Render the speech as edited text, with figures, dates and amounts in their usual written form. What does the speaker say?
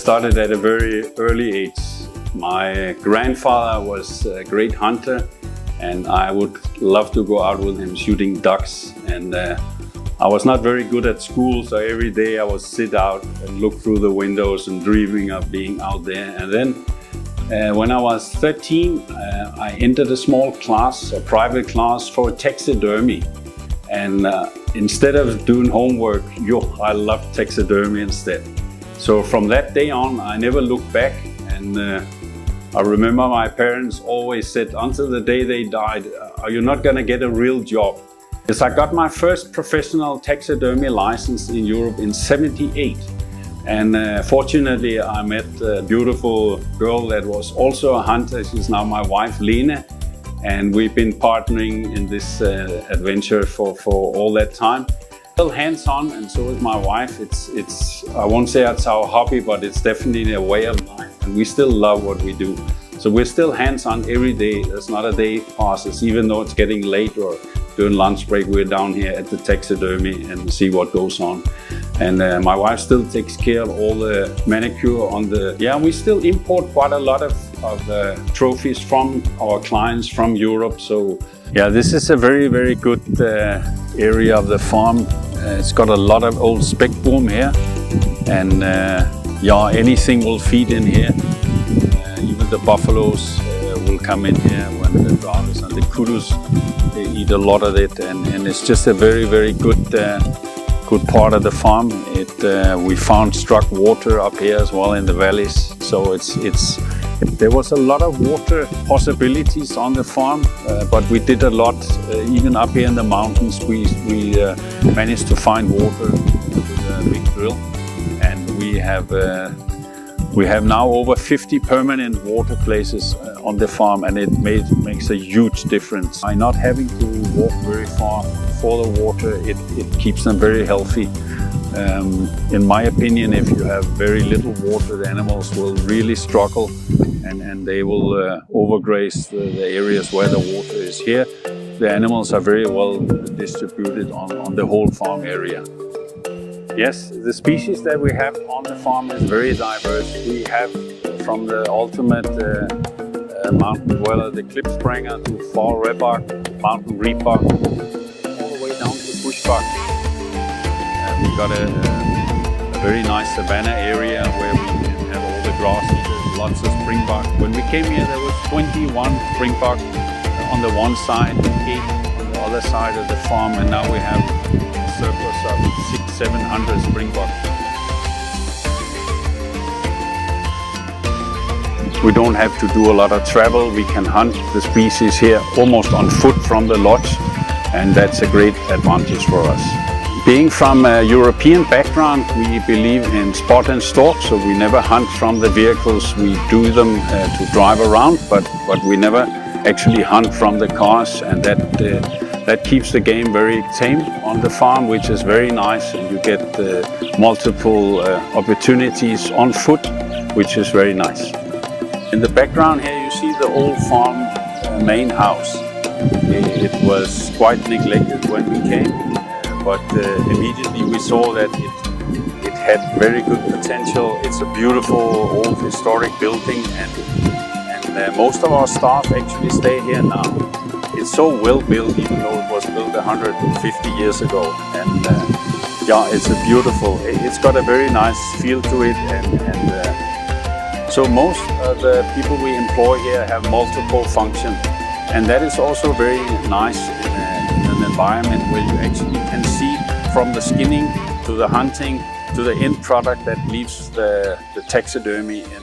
started at a very early age. My grandfather was a great hunter, and I would love to go out with him shooting ducks. And I was not very good at school, so every day I would sit out and look through the windows and dreaming of being out there. And then when I was 13, I entered a small class, a private class for taxidermy. And instead of doing homework, I loved taxidermy instead. So from that day on, I never looked back. And I remember my parents always said, until the day they died, are you not going to get a real job? Yes, I got my first professional taxidermy license in Europe in '78. And fortunately, I met a beautiful girl that was also a hunter. She's now my wife, Lena. And we've been partnering in this adventure for all that time. Still hands-on, and so is my wife. I won't say it's our hobby, but it's definitely a way of life. And we still love what we do. So we're still hands-on every day. There's not a day passes, even though it's getting late or during lunch break, we're down here at the taxidermy and see what goes on. And my wife still takes care of all the manicure on the... Yeah, we still import quite a lot of trophies from our clients from Europe. So yeah, this is a very, very good area of the farm. It's got a lot of old speckboom here. And yeah, anything will feed in here. Even the buffaloes will come in here when the drought is, and the kudus, they eat a lot of it. And it's just a very, very good part of the farm. We found struck water up here as well in the valleys. So there was a lot of water possibilities on the farm, but we did a lot, even up here in the mountains. We managed to find water with a big drill, and we have now over 50 permanent water places on the farm, and it makes a huge difference. By not having to walk very far for the water, it keeps them very healthy. In my opinion, if you have very little water, the animals will really struggle, and they will overgraze the areas where the water is. Here, the animals are very well distributed on the whole farm area. Yes, the species that we have on the farm is very diverse. We have from the ultimate mountain dweller, the klipspringer, to fall redbuck, mountain reedbuck, all the way down to bushbuck. We've got a very nice savanna area where we can have all the grass eaters, lots of springbuck. When we came here, there was 21 springbuck on the one side, 8 on the other side of the farm, and now we have a surplus of 600-700 springbuck. We don't have to do a lot of travel. We can hunt the species here almost on foot from the lodge, and that's a great advantage for us. Being from a European background, we believe in spot and stalk, so we never hunt from the vehicles. We do them to drive around, but we never actually hunt from the cars, and that keeps the game very tame on the farm, which is very nice, and you get multiple opportunities on foot, which is very nice. In the background here you see the old farm main house. It was quite neglected when we came, but immediately we saw that it had very good potential. It's a beautiful old historic building, and most of our staff actually stay here now. It's so well built, even though it was built 150 years ago. And yeah, it's got a very nice feel to it. So most of the people we employ here have multiple functions. And that is also very nice in an environment where you actually can see from the skinning to the hunting to the end product that leaves the taxidermy in